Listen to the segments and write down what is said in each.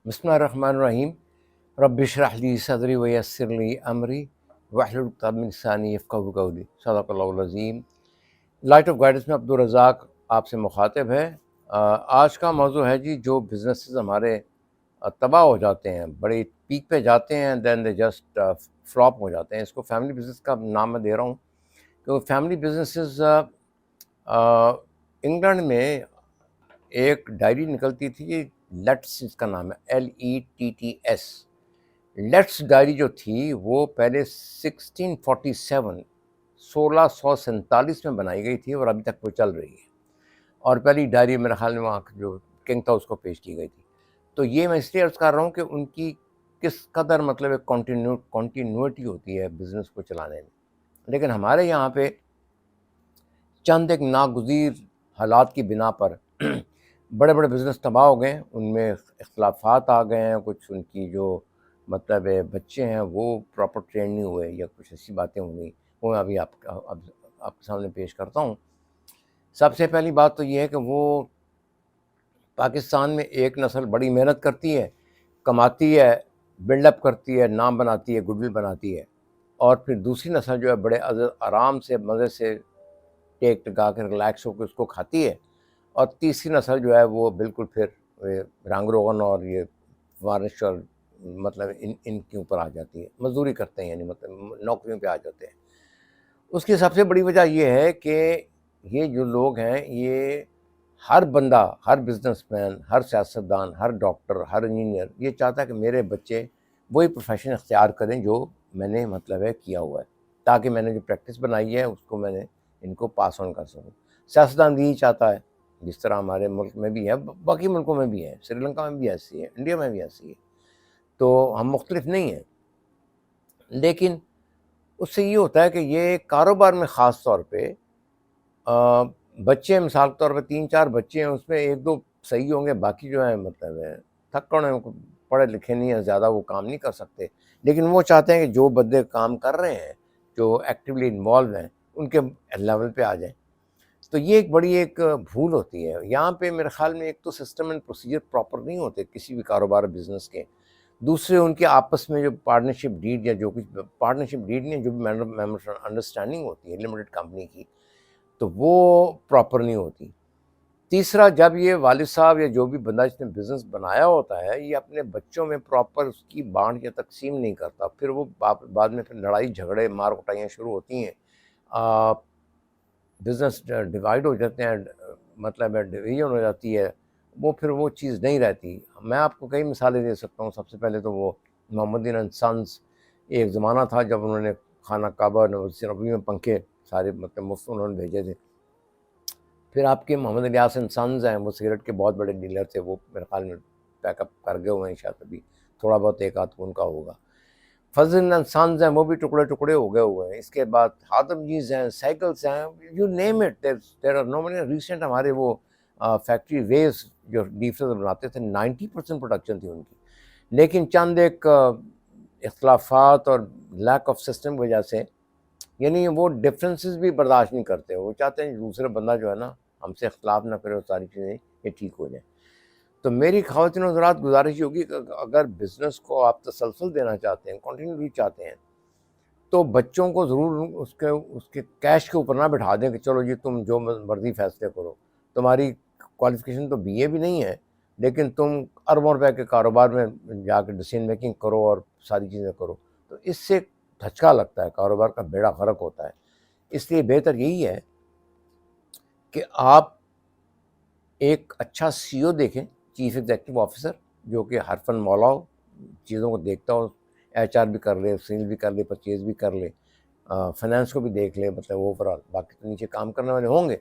बिस्मिल्लाहिर्रहमानिर्रहीम। रब्बि इश्रह ली सदरी व यस्सिर ली अमरी वहलुल उक़दतम मिन लिसानी यफ़क़हू क़ौली। सदक़ल्लाहुल अज़ीम। लाइट ऑफ गाइडेंस में अब्दुल रज़ाक आपसे मुखातिब है। आज का मौजू है जी, जो बिज़नेसेस हमारे तबाह हो जाते हैं, बड़ी पीक पे जाते हैं, देन दे जस्ट फ्लॉप हो जाते हैं। इसको फैमिली बिज़नेस का नाम मैं दे रहा हूँ। तो फैमिली बिज़नेसेस इंग्लैंड में एक डायरी निकलती थी, लेट्स इसका नाम है, LETTS। लेट्स डायरी जो थी वो पहले 1647 में बनाई गई थी और अभी तक वो चल रही है। और पहली डायरी मेरे ख्याल में वहाँ जो किंग था उसको पेश की गई थी। तो ये मैं इसलिए अर्ज़ कर रहा हूँ कि उनकी किस कदर मतलब एक कॉन्टीन्यूटी होती है बिज़नेस को चलाने में। लेकिन हमारे यहाँ पे चंद एक नागुज़ीर हालात की बिना पर बड़े बड़े बिज़नेस तबाह हो गए। उनमें इख्तिलाफ़ात आ गए हैं, कुछ उनकी जो मतलब बच्चे हैं वो प्रॉपर ट्रेन नहीं हुए या कुछ ऐसी बातें हो गई, वो मैं अभी आपके सामने पेश करता हूँ। सबसे पहली बात तो ये है कि वो पाकिस्तान में एक नस्ल बड़ी मेहनत करती है, कमाती है, बिल्डअप करती है, नाम बनाती है, गुडविल बनाती है, और फिर दूसरी नस्ल जो है बड़े आराम से मज़े से टेक टिका कर रिलैक्स होकर उसको खाती है, और तीसरी नस्ल जो है वो बिल्कुल फिर रंग रोगन और ये वार्निश और मतलब इनके ऊपर आ जाती है, मजदूरी करते हैं, यानी मतलब नौकरियों पे आ जाते हैं। उसकी सबसे बड़ी वजह ये है कि ये जो लोग हैं, ये हर बंदा, हर बिजनेसमैन, हर सियासतदान, हर डॉक्टर, हर इंजीनियर ये चाहता है कि मेरे बच्चे वही प्रोफेशन इख्तियार करें जो मैंने मतलब है किया हुआ है, ताकि मैंने जो प्रैक्टिस बनाई है उसको मैंने इनको पास ऑन कर सकूँ। सियासतदान भी यही चाहता है, जिस तरह हमारे मुल्क में भी है, बाकी मुल्कों में भी है, श्रीलंका में भी ऐसी है, इंडिया में भी ऐसी है। तो हम मुख्तलिफ नहीं हैं, लेकिन उससे ये होता है कि ये कारोबार में ख़ास तौर पे बच्चे, मिसाल के तौर पे 3-4 बच्चे हैं, उसमें 1-2 सही होंगे, बाकी जो है मतलब है थक्कड़ हैं, पढ़े लिखे नहीं हैं ज़्यादा, वो काम नहीं कर सकते। लेकिन वो चाहते हैं कि जो बंदे काम कर रहे हैं, जो एक्टिवली इन्वॉल्व हैं, उनके लेवल पे आ जाएँ। तो ये एक बड़ी एक भूल होती है। यहाँ पे मेरे ख़्याल में एक तो सिस्टम एंड प्रोसीजर प्रॉपर नहीं होते किसी भी कारोबार बिज़नेस के। दूसरे, उनके आपस में जो पार्टनरशिप डीड या जो कुछ पार्टनरशिप डीड नहीं, जो भी मेमोरेंडम अंडरस्टैंडिंग होती है लिमिटेड कंपनी की, तो वो प्रॉपर नहीं होती। तीसरा, जब ये वालिद साहब या जो भी बंदा जिसने बिज़नेस बनाया होता है, ये अपने बच्चों में प्रॉपर उसकी बाँट या तक़सीम नहीं करता, फिर वो बाद में फिर लड़ाई झगड़े मार कुटाइयाँ शुरू होती हैं। बिज़नेस डिवाइड हो जाते हैं, मतलब डिवीज़न हो जाती है, वो फिर वो चीज़ नहीं रहती। मैं आपको कई मिसालें दे सकता हूँ। सबसे पहले तो वो मोहम्मदीन एंड सन्स, एक ज़माना था जब उन्होंने खाना काबा मस्जिद नबवी में पंखे सारे मतलब मुफ्त उन्होंने भेजे थे। फिर आपके मोहम्मद इलियास एंड सन्स हैं, वो सिगरेट के बहुत बड़े डीलर थे, वो मेरे ख्याल में पैकअप कर गए हुए हैं, शायद अभी थोड़ा बहुत एक आध उनका होगा। फजल एंड सन्स हैं, वो भी टुकड़े टुकड़े हो गए हुए हैं। इसके बाद हातमजीज़ हैं, साइकिल्स हैं, you name it, there are no many. Recent हमारे वो फैक्ट्री वेज जो डीफ्रीजर बनाते थे, 90% प्रोडक्शन थी उनकी, लेकिन चंद एक इख्तलाफात और लैक ऑफ सिस्टम की वजह से, यानी वो डिफरेंसेस भी बर्दाश्त नहीं करते। वो चाहते हैं दूसरा बंदा जो है ना हमसे इख्तलाफ ना करे और सारी चीज़ें ये ठीक हो जाए। तो मेरी ख़वातीन और हज़रात गुजारिश होगी कि अगर बिज़नेस को आप तसलसल देना चाहते हैं, कंटिन्यूटी चाहते हैं, तो बच्चों को ज़रूर उसके उसके कैश के ऊपर ना बिठा दें कि चलो जी तुम जो मर्ज़ी फ़ैसले करो। तुम्हारी क्वालिफ़िकेशन तो BA भी नहीं है, लेकिन तुम अरबों रुपए के कारोबार में जाकर डिसीजन मेकिंग करो और सारी चीज़ें करो। तो इससे धचका लगता है, कारोबार का बेड़ा ग़र्क होता है। इसलिए बेहतर यही है कि आप एक अच्छा CEO देखें, चीफ़ एग्ज़ीक्यूटिव ऑफ़िसर, जो कि हरफ़न मौला हो, चीज़ों को देखता हो, HR भी कर ले, सेल भी कर ले, परचेज़ भी कर ले, फाइनेंस को भी देख ले, मतलब ओवरऑल बाकी तो नीचे काम करने वाले होंगे,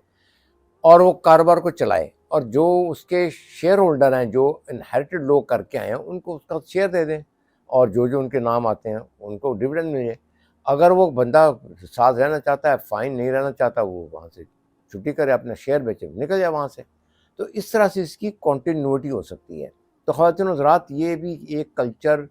और वो कारोबार को चलाए। और जो उसके शेयर होल्डर हैं, जो इनहेरिटेड लोग करके आए हैं, उनको उसका शेयर दे दें, और जो उनके नाम आते हैं उनको डिविडेंड मिले। अगर वो बंदा साथ रहना चाहता है, फ़ाइन, नहीं रहना चाहता, वो वहाँ से छुट्टी करे, अपना शेयर बेचे, निकल जाए वहाँ से। तो इस तरह से इसकी कंटिन्यूटी हो सकती है। तो ख़वातीन हज़रात, ये भी एक कल्चर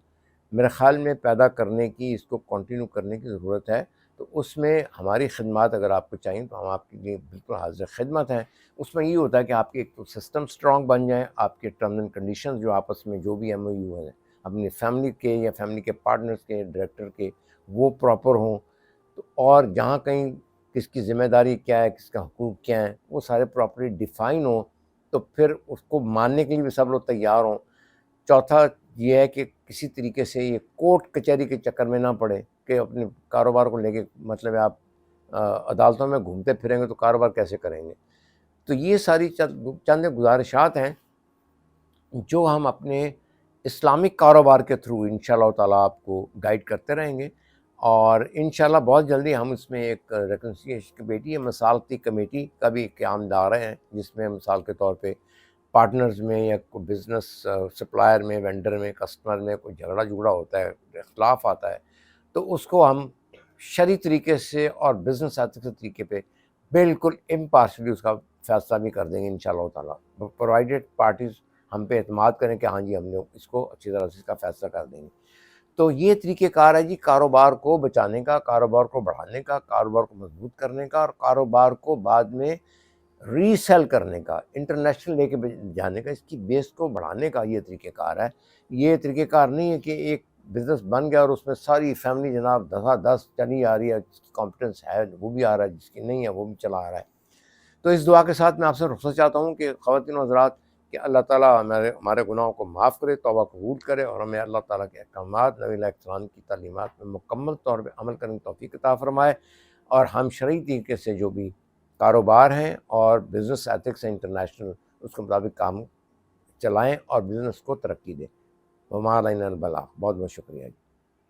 मेरे ख़्याल में पैदा करने की, इसको कंटिन्यू करने की ज़रूरत है, تو اس میں ہماری خدمات اگر آپ کو چاہیے تو ہم آپ کے لیے بالکل حاضر خدمت ہیں۔ اس میں یہ ہوتا ہے کہ آپ کے ایک تو سسٹم سٹرانگ بن جائیں، آپ کے ٹرمز اینڈ کنڈیشنز جو آپس میں جو بھی ایم او یو ہیں اپنی فیملی کے یا فیملی کے پارٹنرز کے، ڈائریکٹر کے، وہ پراپر ہوں، تو اور جہاں کہیں کس کی ذمہ داری کیا ہے، کس کا حقوق کیا ہیں، وہ سارے پراپرلی ڈیفائن ہوں، تو پھر اس کو ماننے کے لیے بھی سب لوگ تیار ہوں۔ چوتھا یہ ہے کہ کسی طریقے سے یہ کورٹ کچہری کے چکر میں نہ پڑے کہ اپنے کاروبار کو لے کے مطلب ہے آپ عدالتوں میں گھومتے پھریں گے تو کاروبار کیسے کریں گے۔ تو یہ ساری چند گزارشات ہیں جو ہم اپنے اسلامک کاروبار کے تھرو انشاءاللہ تعالیٰ آپ کو گائیڈ کرتے رہیں گے، اور انشاءاللہ بہت جلدی ہم اس میں ایک ریکنسیلیشن کمیٹی یا مثالتی کمیٹی کا بھی قیام لا رہے ہیں، جس میں مثال کے طور پہ پارٹنرز میں یا کوئی بزنس سپلائر میں، وینڈر میں، کسٹمر میں کوئی جھگڑا ہوتا ہے، اختلاف آتا ہے، تو اس کو ہم شرعی طریقے سے اور بزنس ایتھکس کے طریقے پہ بالکل امپارشلی اس کا فیصلہ بھی کر دیں گے انشاءاللہ تعالیٰ، پرووائڈیڈ پارٹیز ہم پہ اعتماد کریں کہ ہاں جی ہم نے اس کو اچھی طرح سے اس کا فیصلہ کر دیں گے۔ تو یہ طریقہ کار ہے جی کاروبار کو بچانے کا، کاروبار کو بڑھانے کا، کاروبار کو مضبوط کرنے کا، اور کاروبار کو بعد میں ری سیل کرنے کا، انٹرنیشنل لے کے جانے کا، اس کی بیس کو بڑھانے کا یہ طریقہ کار ہے۔ یہ طریقہ کار نہیں ہے کہ ایک بزنس بن گیا اور اس میں ساری فیملی جناب 10 چلی آ رہی ہے، جس کی کمپٹنس ہے وہ بھی آ رہا ہے، جس کی نہیں ہے وہ بھی چلا آ رہا ہے۔ تو اس دعا کے ساتھ میں آپ سے رخصت چاہتا ہوں کہ خواتین و حضرات، کہ اللہ تعالیٰ ہمارے گناہوں کو معاف کرے، توبہ قبول کرے، اور ہمیں اللہ تعالیٰ کے احکامات، نبی علیہ السلام کی تعلیمات میں مکمل طور پہ عمل کرنے کی توفیق عطا فرمائے، اور ہم شرعی طریقے سے جو بھی کاروبار ہیں اور بزنس ایتھکس ہیں انٹرنیشنل، اس کے مطابق کام چلائیں اور بزنس کو ترقی دیں۔ وما علینا البلاغ۔ بہت بہت شکریہ۔